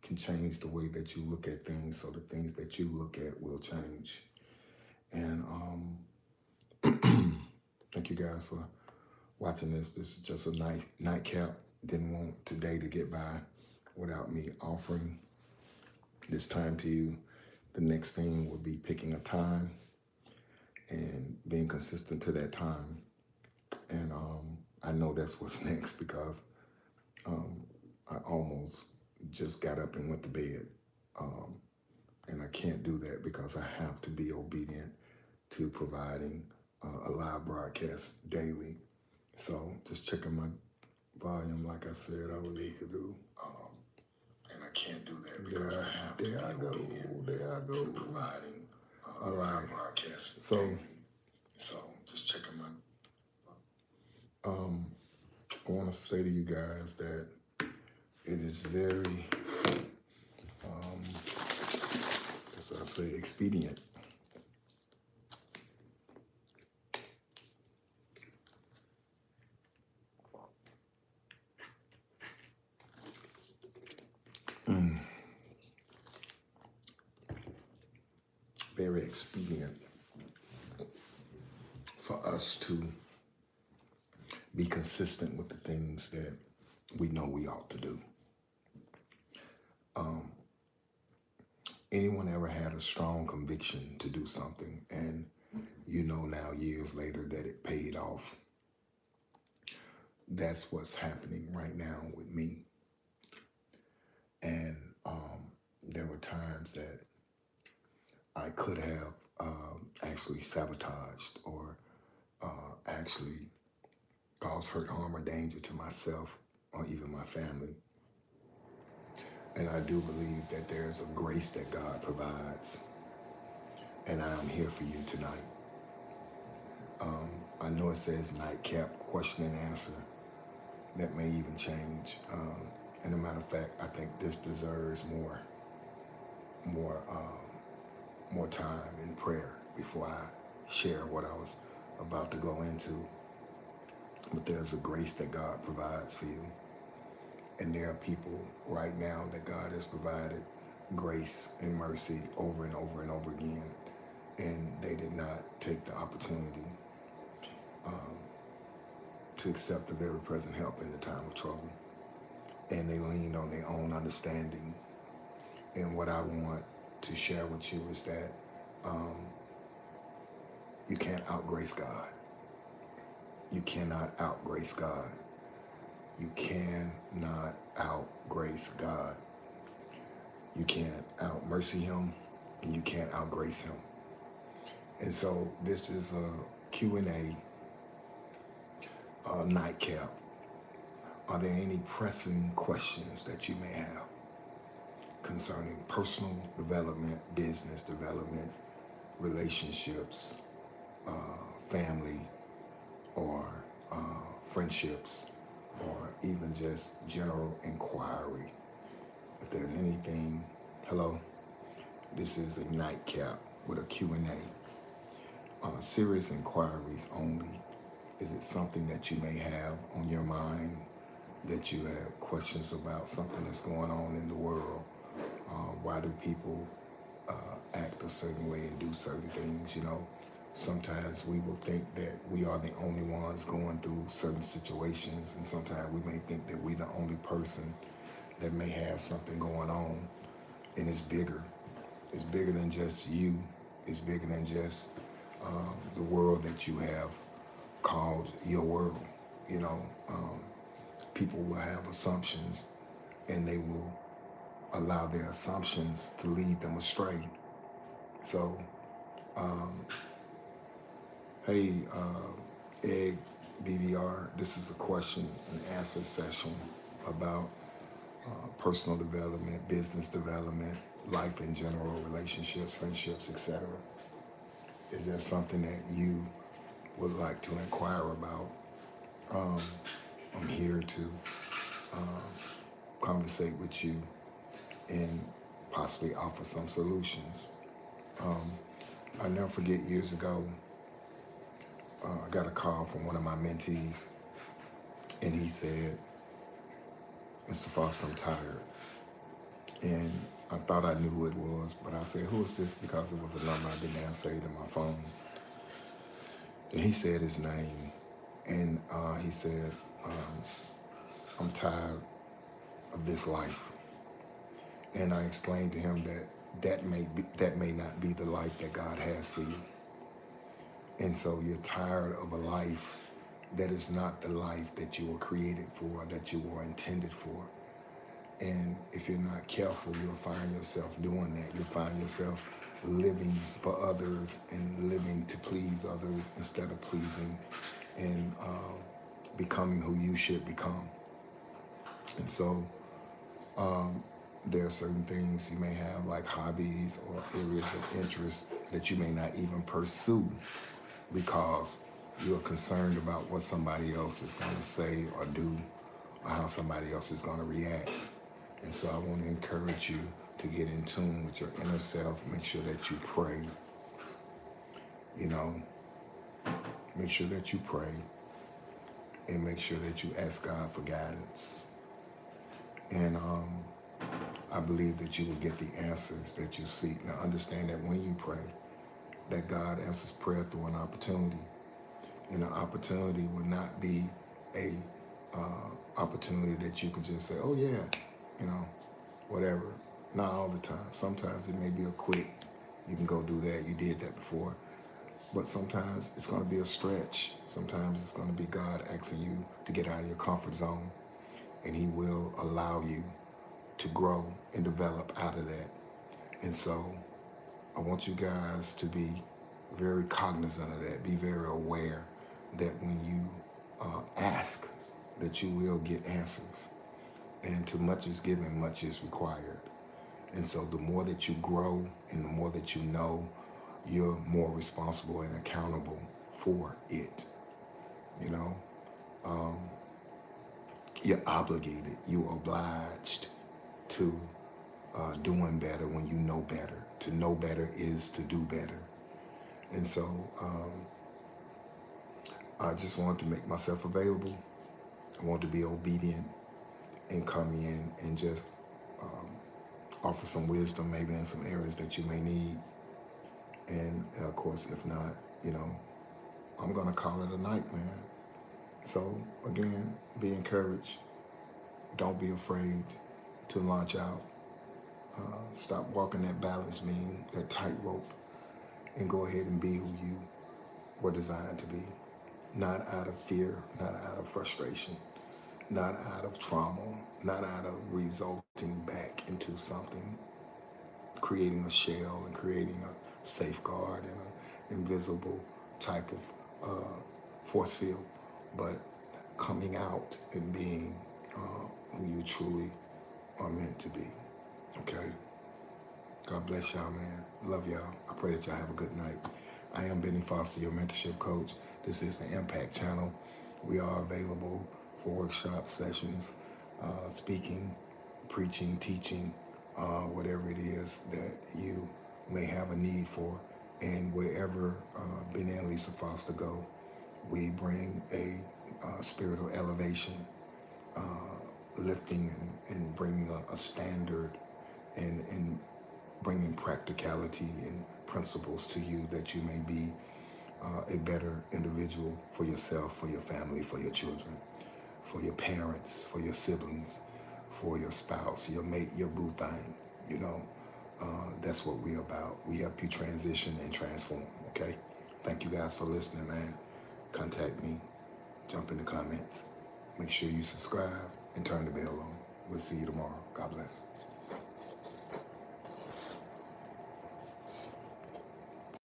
can change the way that you look at things, so the things that you look at will change. And thank you guys for watching this. This is just a nightcap. Didn't want today to get by without me offering this time to you. The next thing will be picking a time and being consistent to that time. And I know that's what's next, because I almost just got up and went to bed. And I can't do that because I have to be obedient to providing a live broadcast daily. So just checking my volume, like I said I was able to do. And I can't do that because I have to be obedient to providing a live broadcast daily. So just checking my... I want to say to you guys that it is very, as I say, expedient. Very expedient for us to be consistent with the things that we know we ought to do. Anyone ever had a strong conviction to do something, and you know now years later that it paid off? That's what's happening right now with me. And there were times that I could have actually sabotaged or actually caused hurt, harm, or danger to myself or even my family. And I do believe that there's a grace that God provides. And I am here for you tonight. I know it says nightcap, question and answer. That may even change. And a matter of fact, I think this deserves more time in prayer before I share what I was about to go into. But there's a grace that God provides for you. And there are people right now that God has provided grace and mercy over and over and over again. And they did not take the opportunity to accept the very present help in the time of trouble. And they leaned on their own understanding. And what I want to share with you is that you can't outgrace God. You cannot outgrace God. You cannot outgrace God. You can't outmercy him, and you can't outgrace him. And so this is a Q&A nightcap. Are there any pressing questions that you may have concerning personal development, business development, relationships, family, or friendships, or even just general inquiry? If there's anything, hello, this is a nightcap with a Q&A. Serious inquiries only. Is it something that you may have on your mind, that you have questions about, something that's going on in the world? Why do people act a certain way and do certain things? You know, sometimes we will think that we are the only ones going through certain situations, and sometimes we may think that we're the only person that may have something going on. And it's bigger. It's bigger than just you. It's bigger than just the world that you have called your world. You know, people will have assumptions, and they will allow their assumptions to lead them astray. So, hey, Egg BBR, this is a question and answer session about personal development, business development, life in general, relationships, friendships, etc. Is there something that you would like to inquire about? I'm here to conversate with you and possibly offer some solutions. I'll never forget, years ago, I got a call from one of my mentees, and he said, "Mr. Foster, I'm tired. And I thought I knew who it was, but I said, who is this? Because it was a number I didn't have saved in my phone. And he said his name. And he said, um, I'm tired of this life. And I explained to him that that may not be the life that God has for you. And so you're tired of a life that is not the life that you were created for, that you were intended for. And if you're not careful, you'll find yourself doing that. You'll find yourself living for others and living to please others instead of pleasing and becoming who you should become. And so there are certain things you may have, like hobbies or areas of interest that you may not even pursue because you're concerned about what somebody else is going to say or do or how somebody else is going to react. And so I want to encourage you to get in tune with your inner self. Make sure that you pray. You know, make sure that you pray and make sure that you ask God for guidance. And I believe that you will get the answers that you seek. Now understand that when you pray, that God answers prayer through an opportunity. And an opportunity will not be a opportunity that you can just say, oh yeah, you know, whatever. Not all the time. Sometimes it may be a quick, you can go do that. You did that before. But sometimes it's going to be a stretch. Sometimes it's going to be God asking you to get out of your comfort zone. And he will allow you to grow and develop out of that. And so I want you guys to be very cognizant of that. Be very aware that when you ask, that you will get answers. And too much is given, much is required. And so the more that you grow and the more that you know, you're more responsible and accountable for it. You know, you're obligated, you're obliged to doing better when you know better. To know better is to do better. And so I just wanted to make myself available. I want to be obedient and come in and just offer some wisdom, maybe in some areas that you may need. And of course, if not, you know, I'm going to call it a night, man. So again, be encouraged. Don't be afraid to launch out. Stop walking that balance beam, that tightrope, and go ahead and be who you were designed to be. Not out of fear, not out of frustration, not out of trauma, not out of resulting back into something, creating a shell and creating a safeguard and an invisible type of force field, but coming out and being who you truly are meant to be. Okay? God bless y'all, man. Love y'all. I pray that y'all have a good night. I am Bennie Foster, your mentorship coach. This is the Impact channel. We are available for workshop sessions, speaking, preaching, teaching, whatever it is that you may have a need for. And wherever Bennie and Lisa Foster go, we bring a spirit of elevation, lifting and bringing a standard and bringing practicality and principles to you that you may be a better individual for yourself, for your family, for your children, for your parents, for your siblings, for your spouse, your mate, your boo thing. You know, that's what we're about. We help you transition and transform, okay? Thank you guys for listening, man. Contact me. Jump in the comments. Make sure you subscribe and turn the bell on. We'll see you tomorrow. God bless.